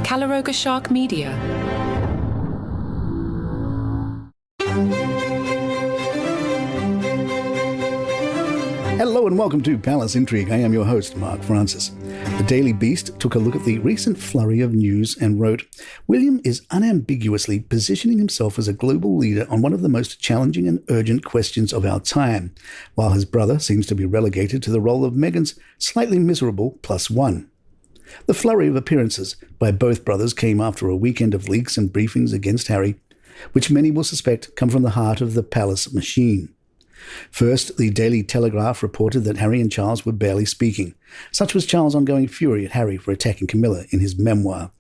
Calaroga Shark Media. Hello and welcome to Palace Intrigue. I am your host, Mark Francis. The Daily Beast took a look at the recent flurry of news and wrote, William is unambiguously positioning himself as a global leader on one of the most challenging and urgent questions of our time, while his brother seems to be relegated to the role of Meghan's slightly miserable +1. The flurry of appearances by both brothers came after a weekend of leaks and briefings against Harry, which many will suspect come from the heart of the palace machine. First, the Daily Telegraph reported that Harry and Charles were barely speaking. Such was Charles' ongoing fury at Harry for attacking Camilla in his memoir.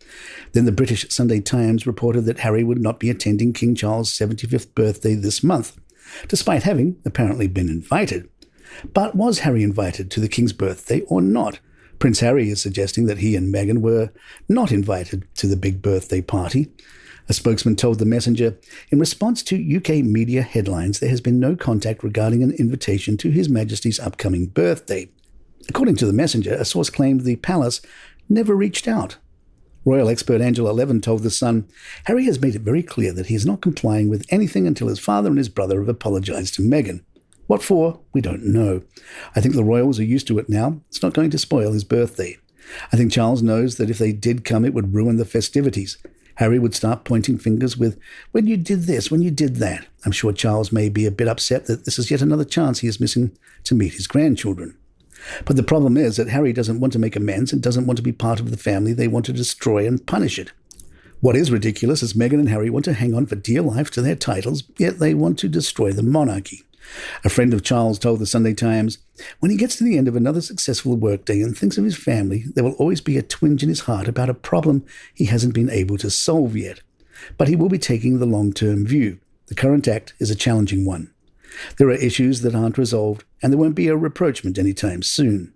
Then the British Sunday Times reported that Harry would not be attending King Charles' 75th birthday this month, despite having apparently been invited. But was Harry invited to the King's birthday or not? Prince Harry is suggesting that he and Meghan were not invited to the big birthday party. A spokesman told the Messenger, in response to UK media headlines, there has been no contact regarding an invitation to His Majesty's upcoming birthday. According to the Messenger, a source claimed the palace never reached out. Royal expert Angela Levin told The Sun, Harry has made it very clear that he is not complying with anything until his father and his brother have apologised to Meghan. What for? We don't know. I think the royals are used to it now. It's not going to spoil his birthday. I think Charles knows that if they did come, it would ruin the festivities. Harry would start pointing fingers with, when you did this, when you did that. I'm sure Charles may be a bit upset that this is yet another chance he is missing to meet his grandchildren. But the problem is that Harry doesn't want to make amends and doesn't want to be part of the family they want to destroy and punish it. What is ridiculous is Meghan and Harry want to hang on for dear life to their titles, yet they want to destroy the monarchy. A friend of Charles told the Sunday Times, when he gets to the end of another successful workday and thinks of his family, there will always be a twinge in his heart about a problem he hasn't been able to solve yet. But he will be taking the long-term view. The current act is a challenging one. There are issues that aren't resolved, and there won't be a rapprochement anytime soon.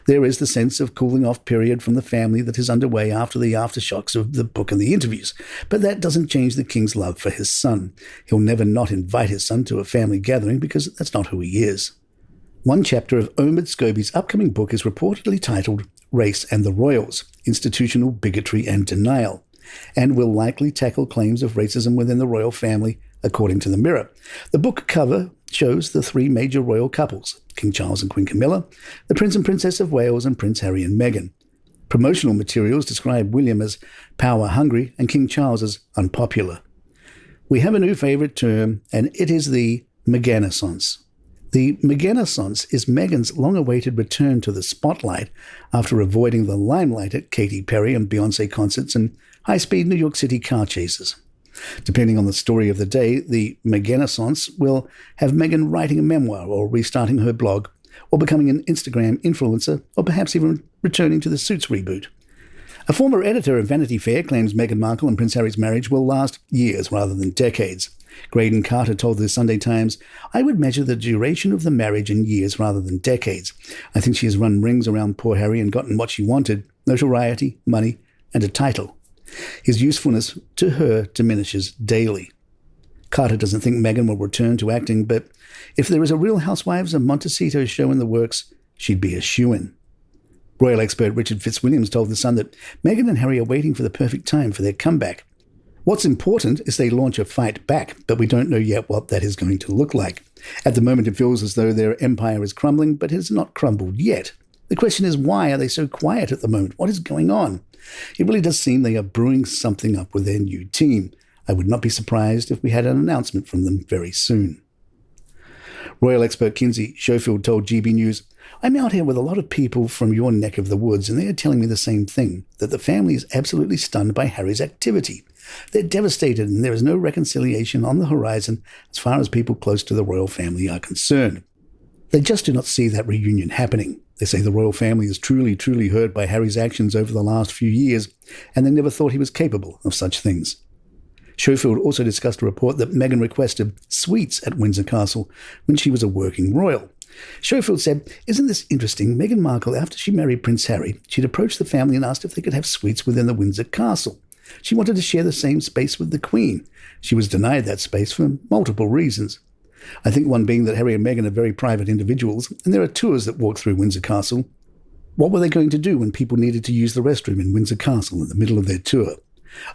There is the sense of cooling off period from the family that is underway after the aftershocks of the book and the interviews, but that doesn't change the King's love for his son. He'll never not invite his son to a family gathering because that's not who he is. One chapter of Omid Scobie's upcoming book is reportedly titled Race and the Royals, Institutional Bigotry and Denial, and will likely tackle claims of racism within the royal family, according to the Mirror. The book cover shows the three major royal couples, King Charles and Queen Camilla, the Prince and Princess of Wales, and Prince Harry and Meghan. Promotional materials describe William as power-hungry and King Charles as unpopular. We have a new favourite term, and it is the Meghannaissance. The Meghannaissance is Meghan's long-awaited return to the spotlight after avoiding the limelight at Katy Perry and Beyoncé concerts and high-speed New York City car chases. Depending on the story of the day, the Meghannaissance will have Meghan writing a memoir or restarting her blog or becoming an Instagram influencer or perhaps even returning to the Suits reboot. A former editor of Vanity Fair claims Meghan Markle and Prince Harry's marriage will last years rather than decades. Graydon Carter told the Sunday Times, I would measure the duration of the marriage in years rather than decades. I think she has run rings around poor Harry and gotten what she wanted, notoriety, money, and a title. His usefulness to her diminishes daily. Carter doesn't think Meghan will return to acting, but if there is a Real Housewives of Montecito show in the works, she'd be a shoo-in. Royal expert Richard Fitzwilliams told The Sun that Meghan and Harry are waiting for the perfect time for their comeback. What's important is they launch a fight back, but we don't know yet what that is going to look like. At the moment, it feels as though their empire is crumbling, but it has not crumbled yet. The question is, why are they so quiet at the moment? What is going on? It really does seem they are brewing something up with their new team. I would not be surprised if we had an announcement from them very soon. Royal expert Kinsey Schofield told GB News, I'm out here with a lot of people from your neck of the woods, and they are telling me the same thing, that the family is absolutely stunned by Harry's activity. They're devastated, and there is no reconciliation on the horizon as far as people close to the royal family are concerned. They just do not see that reunion happening. They say the royal family is truly, truly hurt by Harry's actions over the last few years, and they never thought he was capable of such things. Schofield also discussed a report that Meghan requested suites at Windsor Castle when she was a working royal. Schofield said, isn't this interesting? Meghan Markle, after she married Prince Harry, she'd approached the family and asked if they could have suites within the Windsor Castle. She wanted to share the same space with the Queen. She was denied that space for multiple reasons. I think one being that Harry and Meghan are very private individuals, and there are tours that walk through Windsor Castle. What were they going to do when people needed to use the restroom in Windsor Castle in the middle of their tour?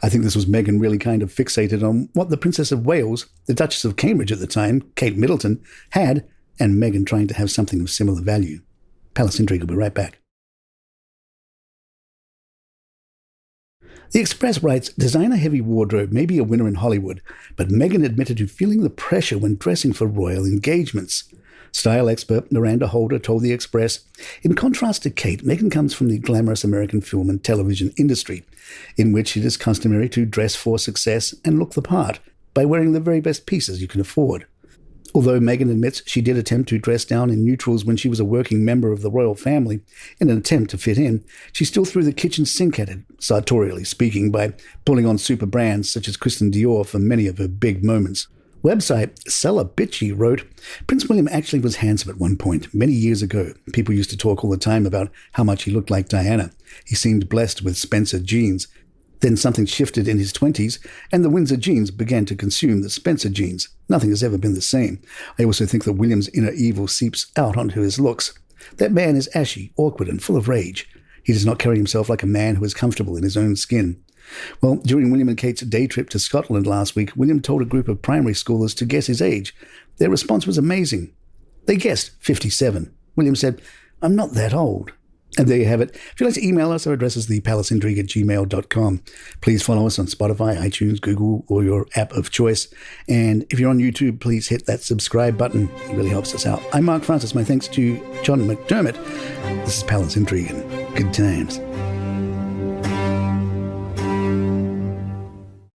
I think this was Meghan really kind of fixated on what the Princess of Wales, the Duchess of Cambridge at the time, Kate Middleton, had, and Meghan trying to have something of similar value. Palace Intrigue will be right back. The Express writes, designer-heavy wardrobe may be a winner in Hollywood, but Meghan admitted to feeling the pressure when dressing for royal engagements. Style expert Miranda Holder told The Express, in contrast to Kate, Meghan comes from the glamorous American film and television industry, in which it is customary to dress for success and look the part by wearing the very best pieces you can afford. Although Meghan admits she did attempt to dress down in neutrals when she was a working member of the royal family in an attempt to fit in, she still threw the kitchen sink at it, sartorially speaking, by pulling on super brands such as Christian Dior for many of her big moments. Website Celebitchy wrote, Prince William actually was handsome at one point, many years ago. People used to talk all the time about how much he looked like Diana. He seemed blessed with Spencer genes. Then something shifted in his 20s, and the Windsor genes began to consume the Spencer genes. Nothing has ever been the same. I also think that William's inner evil seeps out onto his looks. That man is ashy, awkward, and full of rage. He does not carry himself like a man who is comfortable in his own skin. Well, during William and Kate's day trip to Scotland last week, William told a group of primary schoolers to guess his age. Their response was amazing. They guessed 57. William said, I'm not that old. And there you have it. If you'd like to email us, our address is thepalaceintrigue@gmail.com. Please follow us on Spotify, iTunes, Google, or your app of choice. And if you're on YouTube, please hit that subscribe button. It really helps us out. I'm Mark Francis. My thanks to John McDermott. This is Palace Intrigue, and good times.